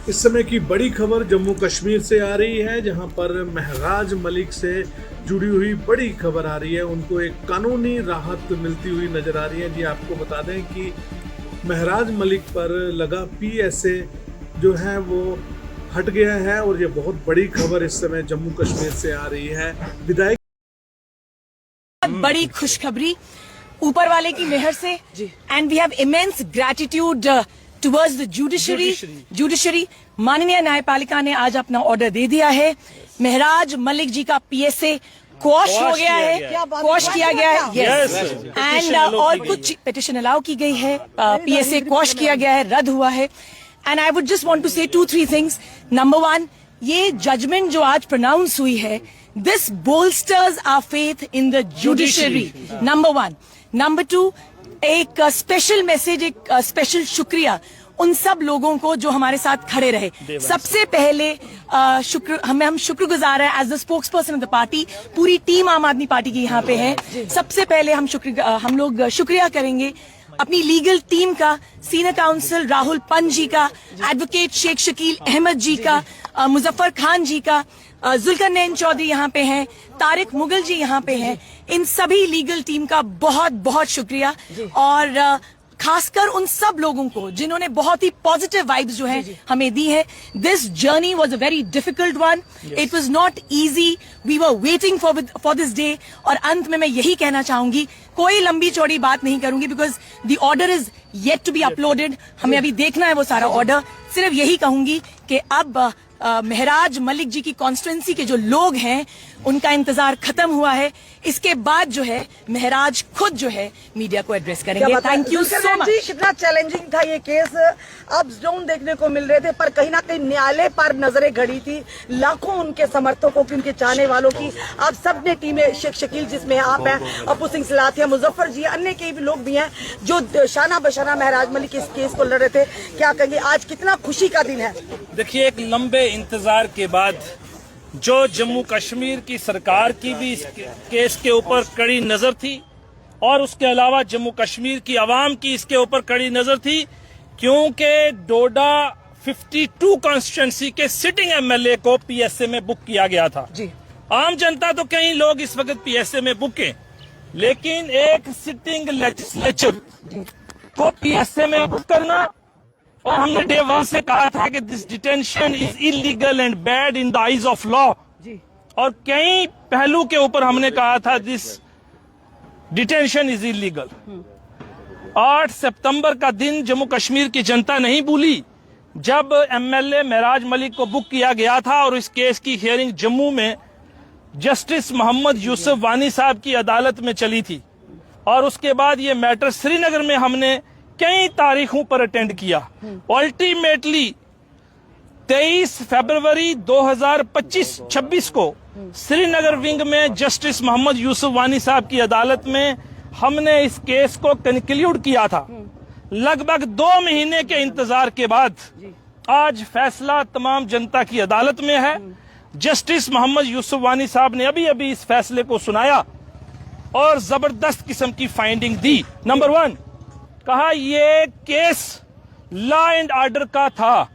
इस समय की बड़ी खबर जम्मू कश्मीर से आ रही है, जहां पर महराज मलिक से जुड़ी हुई बड़ी खबर आ रही है। उनको एक कानूनी राहत मिलती हुई नजर आ रही है। जी आपको बता दें कि महराज मलिक पर लगा पीएसए जो है वो हट गया है और ये बहुत बड़ी खबर इस समय जम्मू कश्मीर से आ रही है। विधायक बड़ी खुशखबरी ऊपर वाले की मेहर से, and we have immense gratitude towards the judiciary. माननीय न्यायपालिका ने आज अपना ऑर्डर दे दिया है। महराज मलिक जी का पीएसए क्वॉश हो गया है, क्वॉश किया गया है, यस, एंड और कुछ पिटिशन अलाउ की गई है, पीएसए क्वॉश किया गया है, रद्द हुआ है। And I would just want to say 2-3 things. Number 1, ये जजमेंट जो आज प्रोनाउंस हुई है, this bolsters our faith in the judiciary. Number 1. Number 2, एक स्पेशल मैसेज, एक स्पेशल शुक्रिया उन सब लोगों को जो हमारे साथ खड़े रहे। सबसे पहले हम शुक्रगुजार हैं as the spokesperson of the party. पूरी टीम आम आदमी पार्टी की यहाँ पे है। सबसे पहले हम लोग शुक्रिया करेंगे अपनी लीगल टीम का, सीनियर काउंसिल राहुल पंत जी का, एडवोकेट शेख शकील अहमद जी का, मुजफ्फर खान जी का, जुल्करनैन चौधरी यहाँ पे हैं, तारिक मुगल जी यहाँ पे हैं। इन सभी लीगल टीम का बहुत बहुत शुक्रिया, और खासकर उन सब लोगों को जिन्होंने बहुत ही पॉजिटिव वाइब्स जो हैं हमें दी है। This journey was a very difficult one, it was not easy, we were waiting for this day. और अंत में मैं यही कहना चाहूंगी, कोई लंबी चौड़ी बात नहीं करूंगी because the order is yet to be uploaded. हमें अभी देखना है वो सारा ऑर्डर। सिर्फ यही कहूंगी कि अब महराज मलिक जी की कॉन्स्टिट्यूएंसी के जो लोग हैं उनका इंतजार खत्म हुआ है। इसके बाद जो है महराज खुद जो है मीडिया को एड्रेस करेंगे। Thank you so much. कितना चैलेंजिंग था ये केस, अप्स डाउन देखने को मिल रहे थे, पर कहीं ना कहीं न्यायालय पर नजरें गड़ी थी लाखों उनके समर्थकों की, उनके चाहने वालों की। आप सब ने टीमें, शेख शकील जिसमें आप हैं, अपू सिंह सलाथिया, मुजफ्फर जी, अन्य के भी लोग भी हैं जो शाना बशाना महराज मलिक इस केस को लड़ रहे थे। क्या कहेंगे, आज कितना खुशी का दिन है? देखिए, एक लंबे इंतजार के बाद जो जम्मू कश्मीर की सरकार की भी इस केस के ऊपर कड़ी नजर थी, और उसके अलावा जम्मू कश्मीर की आवाम की इसके ऊपर कड़ी नजर थी, क्योंकि डोडा 52 कॉन्स्टिट्यूंसी के सिटिंग एमएलए को पीएसए में बुक किया गया था। जी। आम जनता तो कई लोग इस वक्त पीएसए में बुक हैं, लेकिन एक सिटिंग लेजिस्लेचर को पीएसए में बुक करना, और हमने डे 1 से कहा था कि this detention is illegal and bad in the eyes of law, और कई पहलू के ऊपर हमने कहा था दिस डिटेंशन इज इलीगल। 8 सितंबर का दिन जम्मू कश्मीर की जनता नहीं भूली, जब एमएलए महराज मलिक को बुक किया गया था और इस केस की हियरिंग जम्मू में जस्टिस मोहम्मद यूसुफ वानी साहब की अदालत में चली थी। और उसके बाद ये मैटर श्रीनगर में हमने कई तारीखों पर अटेंड किया। अल्टीमेटली 23 फरवरी 2025-26 को श्रीनगर विंग में जस्टिस मोहम्मद यूसुफ वानी साहब की अदालत में हमने इस केस को कंक्लूड किया था। लगभग 2 महीने के इंतजार के बाद आज फैसला तमाम जनता की अदालत में है। जस्टिस मोहम्मद यूसुफ वानी साहब ने अभी अभी इस फैसले को सुनाया और जबरदस्त किस्म की फाइंडिंग दी। नंबर 1, कहा ये केस लॉ एंड ऑर्डर का था,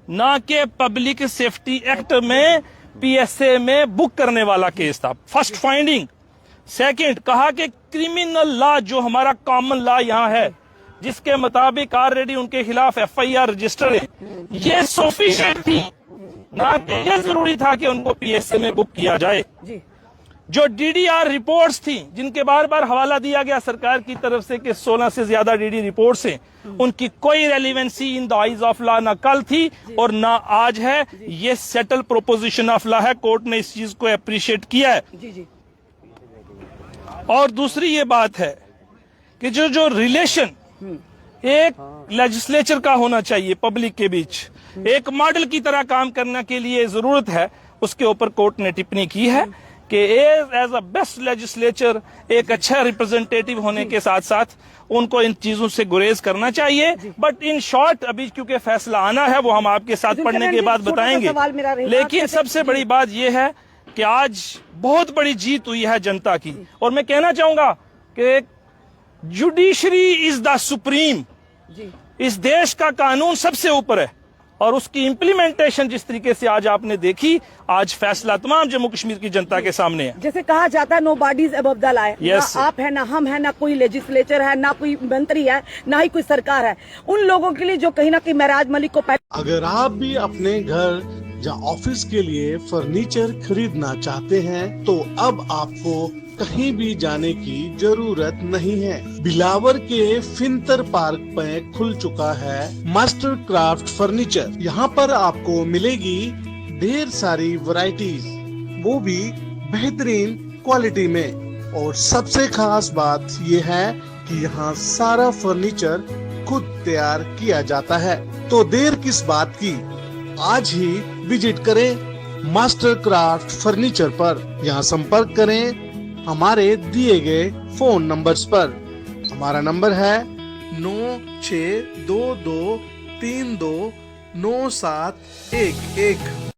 ना कि पब्लिक सेफ्टी एक्ट में पीएसए में बुक करने वाला केस था। First finding. सेकंड, कहा कि क्रिमिनल लॉ जो हमारा कॉमन लॉ यहाँ है, जिसके मुताबिक ऑलरेडी उनके खिलाफ एफआईआर रजिस्टर है, ये सफिशिएंट थी, ना कि ये जरूरी था कि उनको पीएसए में बुक किया जाए। जो डीडीआर रिपोर्ट्स थी, जिनके बार बार हवाला दिया गया सरकार की तरफ से कि 16 से ज्यादा डीडी रिपोर्ट्स हैं, उनकी कोई relevancy in the eyes of law ना कल थी और ना आज है। ये सेटल प्रोपोजिशन ऑफ लॉ है। कोर्ट ने इस चीज को अप्रिशिएट किया है। और दूसरी ये बात है कि जो रिलेशन एक लेजिस्लेचर का होना चाहिए पब्लिक के बीच, एक मॉडल की तरह काम करने के लिए जरूरत है, उसके ऊपर कोर्ट ने टिप्पणी की है कि एज अ बेस्ट लेजिस्लेचर, एक अच्छा रिप्रेजेंटेटिव होने के साथ साथ उनको इन चीजों से गुरेज करना चाहिए। बट इन शॉर्ट, अभी क्योंकि फैसला आना है, वो हम आपके साथ पढ़ने के बाद बताएंगे। लेकिन सबसे बड़ी बात यह है कि आज बहुत बड़ी जीत हुई है जनता की, और मैं कहना चाहूंगा कि जुडिशरी इज द सुप्रीम। इस देश का कानून सबसे ऊपर है, और उसकी इम्प्लीमेंटेशन जिस तरीके से आज आपने देखी, आज फैसला तमाम जम्मू कश्मीर की जनता के सामने है। जैसे कहा जाता है nobody's above the law, Yes. ना आप है ना हम है ना कोई लेजिस्लेचर है ना कोई मंत्री है ना ही कोई सरकार है, उन लोगों के लिए जो कहीं ना कहीं महराज मलिक को अगर आप भी अपने घर या ऑफिस के लिए फर्नीचर खरीदना चाहते हैं तो अब आपको कहीं भी जाने की जरूरत नहीं है। बिलावर के फिंतर पार्क में खुल चुका है मास्टर क्राफ्ट फर्नीचर। यहाँ पर आपको मिलेगी ढेर सारी वैरायटीज, वो भी बेहतरीन क्वालिटी में। और सबसे खास बात ये है कि यहाँ सारा फर्नीचर खुद तैयार किया जाता है। तो देर किस बात की, आज ही विजिट करें मास्टर क्राफ्ट फर्नीचर पर। यहाँ संपर्क करें हमारे दिए गए फोन नंबर्स पर। हमारा नंबर है 9622329711।